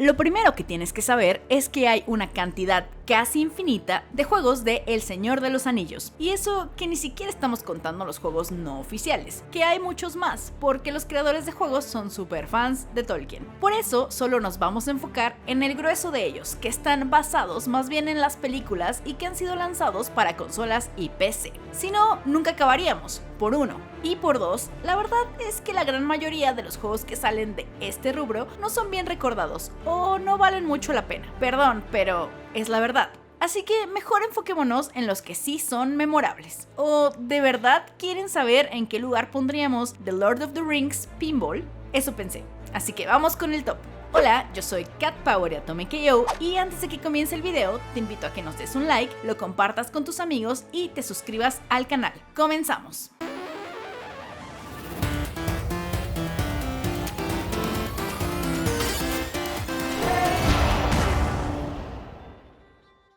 Lo primero que tienes que saber es que hay una cantidad casi infinita de juegos de El Señor de los Anillos, y eso que ni siquiera estamos contando los juegos no oficiales, que hay muchos más, porque los creadores de juegos son super fans de Tolkien. Por eso solo nos vamos a enfocar en el grueso de ellos, que están basados más bien en las películas y que han sido lanzados para consolas y PC. Si no, nunca acabaríamos, por uno. Y por dos, la verdad es que la gran mayoría de los juegos que salen de este rubro no son bien recordados o no valen mucho la pena. Perdón, pero es la verdad. Así que mejor enfoquémonos en los que sí son memorables. ¿O de verdad quieren saber en qué lugar pondríamos The Lord of the Rings Pinball? Eso pensé. Así que vamos con el top. Hola, yo soy Cat Power y Atomic KO, y antes de que comience el video, te invito a que nos des un like, lo compartas con tus amigos y te suscribas al canal. ¡Comenzamos!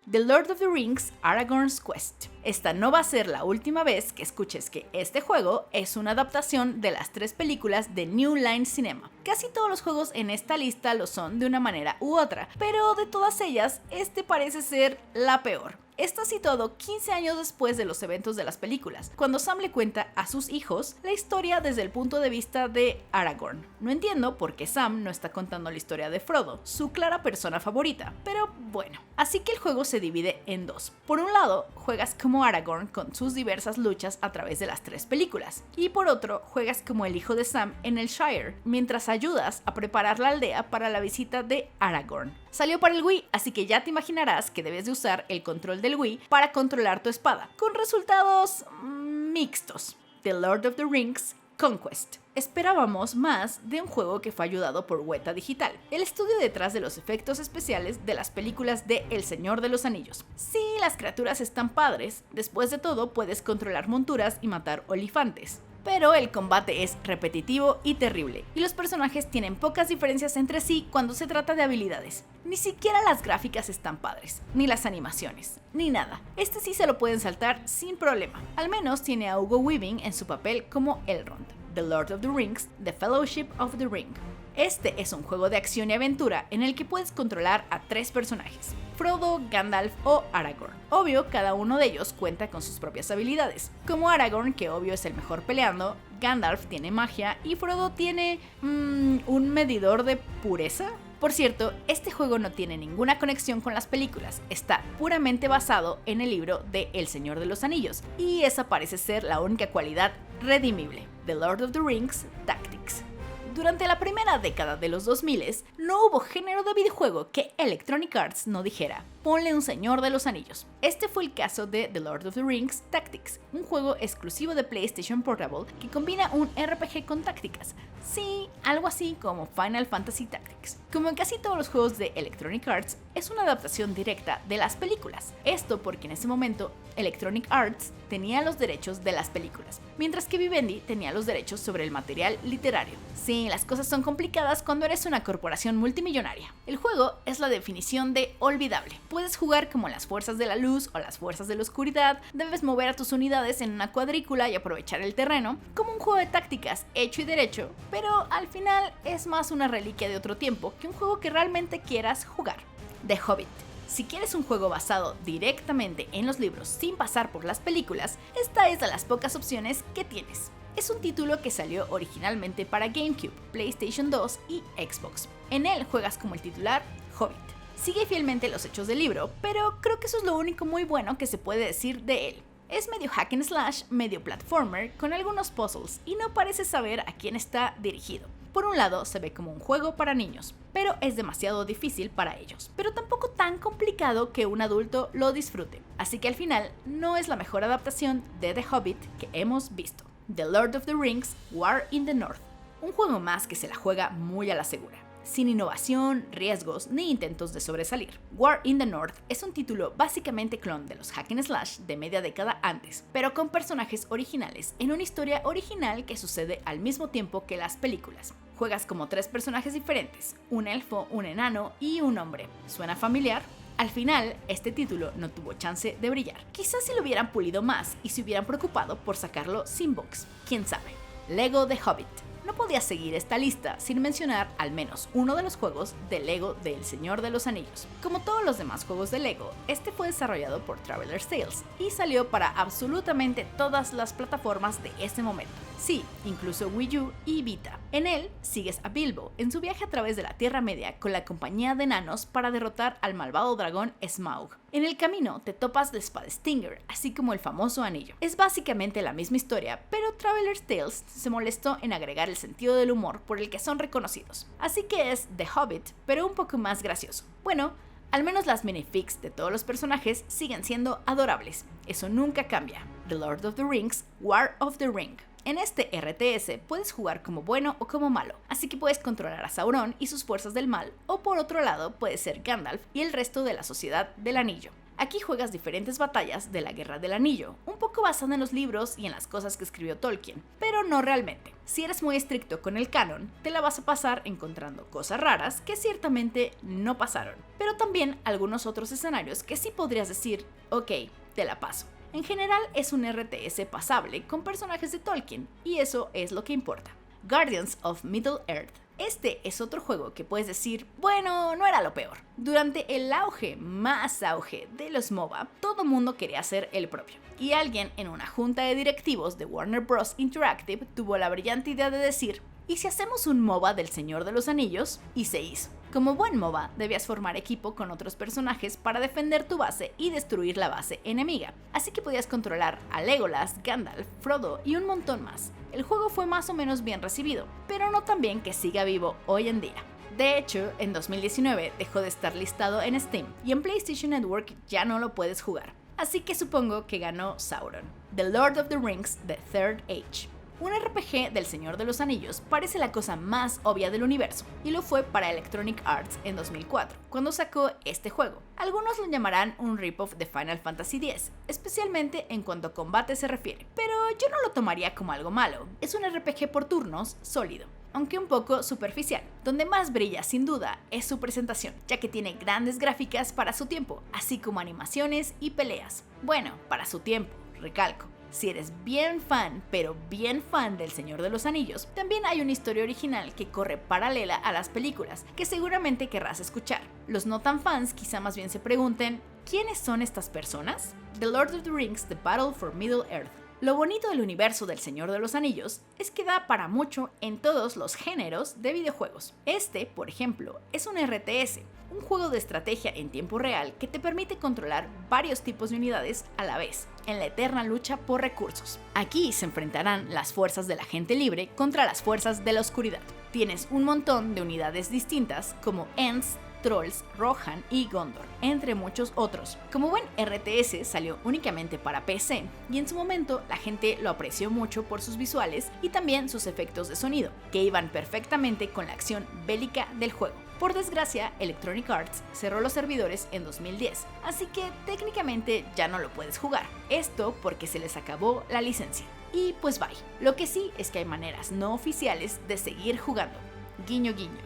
The Lord of the Rings: Aragorn's Quest. Esta no va a ser la última vez que escuches que este juego es una adaptación de las 3 películas de New Line Cinema. Casi todos los juegos en esta lista lo son de una manera u otra, pero de todas ellas, este parece ser la peor. Está situado 15 años después de los eventos de las películas, cuando Sam le cuenta a sus hijos la historia desde el punto de vista de Aragorn. No entiendo por qué Sam no está contando la historia de Frodo, su clara persona favorita, pero bueno. Así que el juego se divide en dos. Por un lado, juegas como Aragorn con sus diversas luchas a través de las 3 películas, y por otro, juegas como el hijo de Sam en el Shire, mientras ayudas a preparar la aldea para la visita de Aragorn. Salió para el Wii, así que ya te imaginarás que debes de usar el control del Wii para controlar tu espada, con resultados mixtos. The Lord of the Rings Conquest. Esperábamos más de un juego que fue ayudado por Weta Digital, el estudio detrás de los efectos especiales de las películas de El Señor de los Anillos. Sí, las criaturas están padres, después de todo puedes controlar monturas y matar olifantes. Pero el combate es repetitivo y terrible, y los personajes tienen pocas diferencias entre sí cuando se trata de habilidades. Ni siquiera las gráficas están padres, ni las animaciones, ni nada. Este sí se lo pueden saltar sin problema. Al menos tiene a Hugo Weaving en su papel como Elrond, The Lord of the Rings, The Fellowship of the Ring. Este es un juego de acción y aventura en el que puedes controlar a 3 personajes: Frodo, Gandalf o Aragorn. Obvio, cada uno de ellos cuenta con sus propias habilidades, como Aragorn, que obvio es el mejor peleando, Gandalf tiene magia y Frodo tiene un medidor de pureza. Por cierto, este juego no tiene ninguna conexión con las películas, está puramente basado en el libro de El Señor de los Anillos, y esa parece ser la única cualidad redimible: The Lord of the Rings Tactics. Durante la primera década de los 2000 no hubo género de videojuego que Electronic Arts no dijera: ponle un Señor de los Anillos. Este fue el caso de The Lord of the Rings Tactics, un juego exclusivo de PlayStation Portable que combina un RPG con tácticas. Sí, algo así como Final Fantasy Tactics. Como en casi todos los juegos de Electronic Arts, es una adaptación directa de las películas. Esto porque en ese momento Electronic Arts tenía los derechos de las películas, mientras que Vivendi tenía los derechos sobre el material literario. Sí, las cosas son complicadas cuando eres una corporación multimillonaria. El juego es la definición de olvidable. Puedes jugar como las fuerzas de la luz o las fuerzas de la oscuridad, debes mover a tus unidades en una cuadrícula y aprovechar el terreno, como un juego de tácticas hecho y derecho, pero al final es más una reliquia de otro tiempo que un juego que realmente quieras jugar. The Hobbit. Si quieres un juego basado directamente en los libros sin pasar por las películas, esta es de las pocas opciones que tienes. Es un título que salió originalmente para GameCube, PlayStation 2 y Xbox. En él juegas como el titular Hobbit. Sigue fielmente los hechos del libro, pero creo que eso es lo único muy bueno que se puede decir de él. Es medio hack and slash, medio platformer, con algunos puzzles, y no pareces saber a quién está dirigido. Por un lado, se ve como un juego para niños, pero es demasiado difícil para ellos, pero tampoco tan complicado que un adulto lo disfrute. Así que al final, no es la mejor adaptación de The Hobbit que hemos visto. The Lord of the Rings: War in the North. Un juego más que se la juega muy a la segura, sin innovación, riesgos ni intentos de sobresalir. War in the North es un título básicamente clon de los hack and slash de media década antes, pero con personajes originales en una historia original que sucede al mismo tiempo que las películas. Juegas como 3 personajes diferentes: un elfo, un enano y un hombre. ¿Suena familiar? Al final, este título no tuvo chance de brillar. Quizás si lo hubieran pulido más y se hubieran preocupado por sacarlo sin bugs. ¿Quién sabe? Lego The Hobbit. No podía seguir esta lista sin mencionar al menos uno de los juegos de LEGO del Señor de los Anillos. Como todos los demás juegos de LEGO, este fue desarrollado por Traveler's Tales y salió para absolutamente todas las plataformas de ese momento. Sí, incluso Wii U y Vita. En él sigues a Bilbo en su viaje a través de la Tierra Media con la compañía de enanos para derrotar al malvado dragón Smaug. En el camino te topas la espada Stinger, así como el famoso anillo. Es básicamente la misma historia, pero Traveler's Tales se molestó en agregar el sentido del humor por el que son reconocidos. Así que es The Hobbit, pero un poco más gracioso. Bueno, al menos las minifigs de todos los personajes siguen siendo adorables. Eso nunca cambia. The Lord of the Rings, War of the Ring. En este RTS puedes jugar como bueno o como malo, así que puedes controlar a Sauron y sus fuerzas del mal, o por otro lado puedes ser Gandalf y el resto de la Sociedad del Anillo. Aquí juegas diferentes batallas de la Guerra del Anillo, un poco basada en los libros y en las cosas que escribió Tolkien, pero no realmente. Si eres muy estricto con el canon, te la vas a pasar encontrando cosas raras que ciertamente no pasaron, pero también algunos otros escenarios que sí podrías decir, ok, te la paso. En general es un RTS pasable con personajes de Tolkien, y eso es lo que importa. Guardians of Middle-earth. Este es otro juego que puedes decir, bueno, no era lo peor. Durante el más auge de los MOBA, todo mundo quería hacer el propio. Y alguien en una junta de directivos de Warner Bros. Interactive tuvo la brillante idea de decir, ¿y si hacemos un MOBA del Señor de los Anillos? Y se hizo. Como buen MOBA, debías formar equipo con otros personajes para defender tu base y destruir la base enemiga, así que podías controlar a Legolas, Gandalf, Frodo y un montón más. El juego fue más o menos bien recibido, pero no tan bien que siga vivo hoy en día. De hecho, en 2019 dejó de estar listado en Steam y en PlayStation Network ya no lo puedes jugar, así que supongo que ganó Sauron. The Lord of the Rings: The Third Age. Un RPG del Señor de los Anillos parece la cosa más obvia del universo, y lo fue para Electronic Arts en 2004, cuando sacó este juego. Algunos lo llamarán un rip-off de Final Fantasy X, especialmente en cuanto a combate se refiere, pero yo no lo tomaría como algo malo. Es un RPG por turnos sólido, aunque un poco superficial. Donde más brilla, sin duda, es su presentación, ya que tiene grandes gráficas para su tiempo, así como animaciones y peleas. Bueno, para su tiempo, recalco. Si eres bien fan, pero bien fan del Señor de los Anillos, también hay una historia original que corre paralela a las películas, que seguramente querrás escuchar. Los no tan fans quizá más bien se pregunten, ¿quiénes son estas personas? The Lord of the Rings: The Battle for Middle-earth. Lo bonito del universo del Señor de los Anillos es que da para mucho en todos los géneros de videojuegos. Este, por ejemplo, es un RTS, un juego de estrategia en tiempo real que te permite controlar varios tipos de unidades a la vez, en la eterna lucha por recursos. Aquí se enfrentarán las fuerzas de la gente libre contra las fuerzas de la oscuridad. Tienes un montón de unidades distintas como Ents, Trolls, Rohan y Gondor, entre muchos otros. Como buen RTS salió únicamente para PC y en su momento la gente lo apreció mucho por sus visuales y también sus efectos de sonido, que iban perfectamente con la acción bélica del juego. Por desgracia, Electronic Arts cerró los servidores en 2010, así que técnicamente ya no lo puedes jugar. Esto porque se les acabó la licencia. Y pues bye. Lo que sí es que hay maneras no oficiales de seguir jugando. Guiño guiño.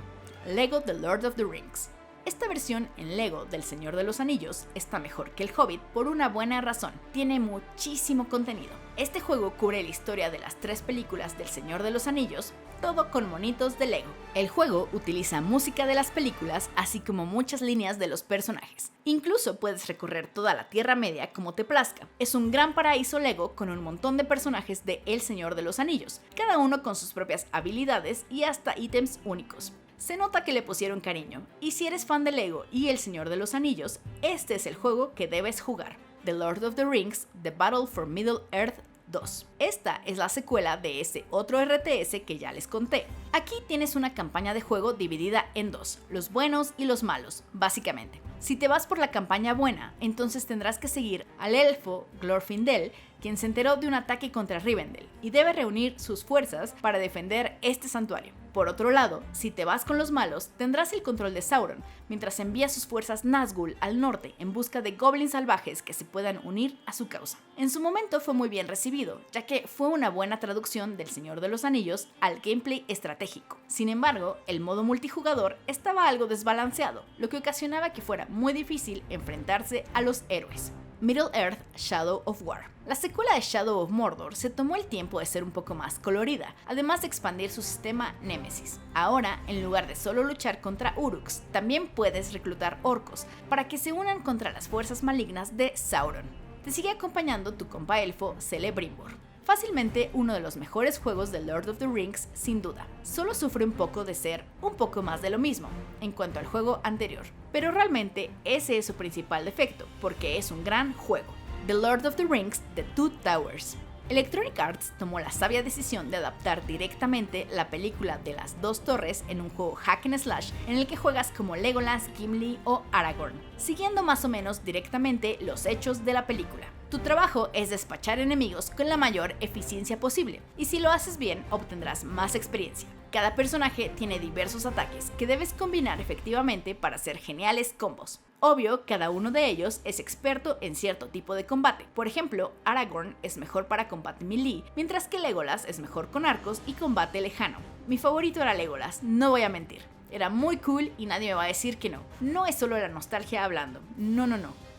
LEGO The Lord of the Rings. Esta versión en LEGO del Señor de los Anillos está mejor que el Hobbit por una buena razón. Tiene muchísimo contenido. Este juego cubre la historia de las 3 películas del Señor de los Anillos, todo con monitos de LEGO. El juego utiliza música de las películas, así como muchas líneas de los personajes. Incluso puedes recorrer toda la Tierra Media como te plazca. Es un gran paraíso LEGO con un montón de personajes de El Señor de los Anillos, cada uno con sus propias habilidades y hasta ítems únicos. Se nota que le pusieron cariño, y si eres fan de LEGO y El Señor de los Anillos, este es el juego que debes jugar. The Lord of the Rings: The Battle for Middle-earth 2. Esta es la secuela de ese otro RTS que ya les conté. Aquí tienes una campaña de juego dividida en dos, los buenos y los malos, básicamente. Si te vas por la campaña buena, entonces tendrás que seguir al elfo Glorfindel, quien se enteró de un ataque contra Rivendell y debe reunir sus fuerzas para defender este santuario. Por otro lado, si te vas con los malos, tendrás el control de Sauron, mientras envía sus fuerzas Nazgûl al norte en busca de goblins salvajes que se puedan unir a su causa. En su momento fue muy bien recibido, ya que fue una buena traducción del Señor de los Anillos al gameplay estratégico. Sin embargo, el modo multijugador estaba algo desbalanceado, lo que ocasionaba que fuera muy difícil enfrentarse a los héroes. Middle-earth: Shadow of War. La secuela de Shadow of Mordor se tomó el tiempo de ser un poco más colorida, además de expandir su sistema Némesis. Ahora, en lugar de solo luchar contra Uruks, también puedes reclutar orcos para que se unan contra las fuerzas malignas de Sauron. Te sigue acompañando tu compa elfo Celebrimbor. Fácilmente uno de los mejores juegos de Lord of the Rings, sin duda. Solo sufre un poco de ser un poco más de lo mismo en cuanto al juego anterior, pero realmente ese es su principal defecto, porque es un gran juego. The Lord of the Rings: The Two Towers. Electronic Arts tomó la sabia decisión de adaptar directamente la película de las dos torres en un juego hack and slash en el que juegas como Legolas, Gimli o Aragorn, siguiendo más o menos directamente los hechos de la película. Tu trabajo es despachar enemigos con la mayor eficiencia posible, y si lo haces bien obtendrás más experiencia. Cada personaje tiene diversos ataques que debes combinar efectivamente para hacer geniales combos. Obvio, cada uno de ellos es experto en cierto tipo de combate. Por ejemplo, Aragorn es mejor para combate melee, mientras que Legolas es mejor con arcos y combate lejano. Mi favorito era Legolas, no voy a mentir. Era muy cool y nadie me va a decir que no. No es solo la nostalgia hablando, no.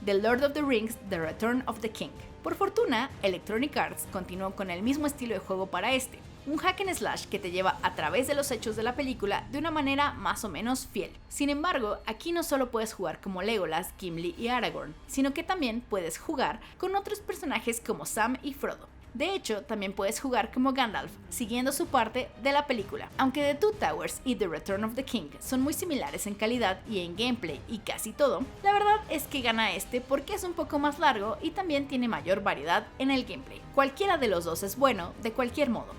The Lord of the Rings: The Return of the King. Por fortuna, Electronic Arts continuó con el mismo estilo de juego para este, un hack and slash que te lleva a través de los hechos de la película de una manera más o menos fiel. Sin embargo, aquí no solo puedes jugar como Legolas, Gimli y Aragorn, sino que también puedes jugar con otros personajes como Sam y Frodo. De hecho, también puedes jugar como Gandalf, siguiendo su parte de la película. Aunque The Two Towers y The Return of the King son muy similares en calidad y en gameplay y casi todo, la verdad es que gana este porque es un poco más largo y también tiene mayor variedad en el gameplay. Cualquiera de los dos es bueno, de cualquier modo.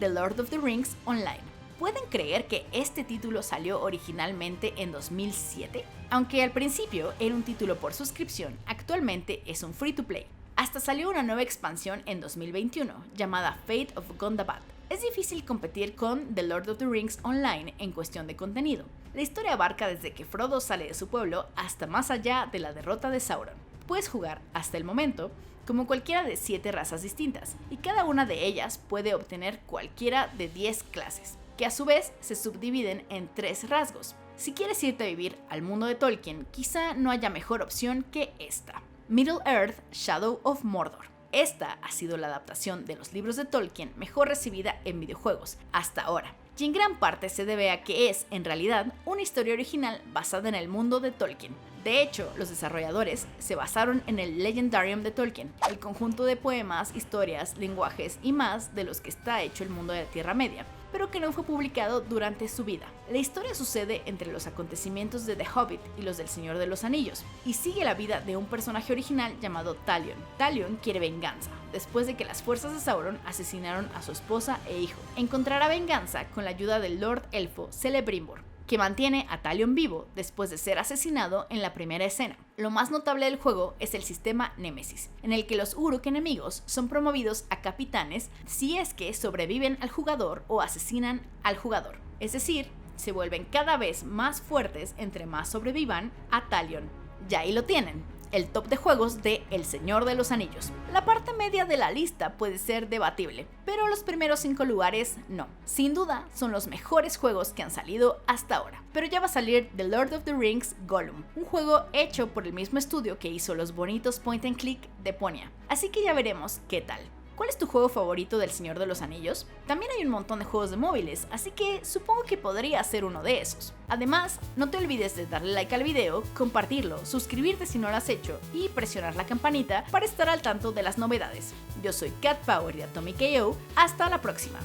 The Lord of the Rings Online. ¿Pueden creer que este título salió originalmente en 2007? Aunque al principio era un título por suscripción, actualmente es un free to play. Hasta salió una nueva expansión en 2021, llamada Fate of Gondabad. Es difícil competir con The Lord of the Rings Online en cuestión de contenido. La historia abarca desde que Frodo sale de su pueblo hasta más allá de la derrota de Sauron. Puedes jugar, hasta el momento, como cualquiera de 7 razas distintas, y cada una de ellas puede obtener cualquiera de 10 clases, que a su vez se subdividen en 3 rasgos. Si quieres irte a vivir al mundo de Tolkien, quizá no haya mejor opción que esta. Middle-earth: Shadow of Mordor. Esta ha sido la adaptación de los libros de Tolkien mejor recibida en videojuegos hasta ahora, y en gran parte se debe a que es, en realidad, una historia original basada en el mundo de Tolkien. De hecho, los desarrolladores se basaron en el Legendarium de Tolkien, el conjunto de poemas, historias, lenguajes y más de los que está hecho el mundo de la Tierra Media, pero que no fue publicado durante su vida. La historia sucede entre los acontecimientos de The Hobbit y los del Señor de los Anillos, y sigue la vida de un personaje original llamado Talion. Talion quiere venganza, después de que las fuerzas de Sauron asesinaron a su esposa e hijo. Encontrará venganza con la ayuda del Lord Elfo Celebrimbor, que mantiene a Talion vivo después de ser asesinado en la primera escena. Lo más notable del juego es el sistema Némesis, en el que los Uruk enemigos son promovidos a capitanes si es que sobreviven al jugador o asesinan al jugador. Es decir, se vuelven cada vez más fuertes entre más sobrevivan a Talion. Ya ahí lo tienen, el top de juegos de El Señor de los Anillos. La parte media de la lista puede ser debatible, pero los primeros 5 lugares no. Sin duda, son los mejores juegos que han salido hasta ahora. Pero ya va a salir The Lord of the Rings Gollum, un juego hecho por el mismo estudio que hizo los bonitos point and click de Ponia. Así que ya veremos qué tal. ¿Cuál es tu juego favorito del Señor de los Anillos? También hay un montón de juegos de móviles, así que supongo que podría ser uno de esos. Además, no te olvides de darle like al video, compartirlo, suscribirte si no lo has hecho y presionar la campanita para estar al tanto de las novedades. Yo soy Cat Power de Atomic KO, hasta la próxima.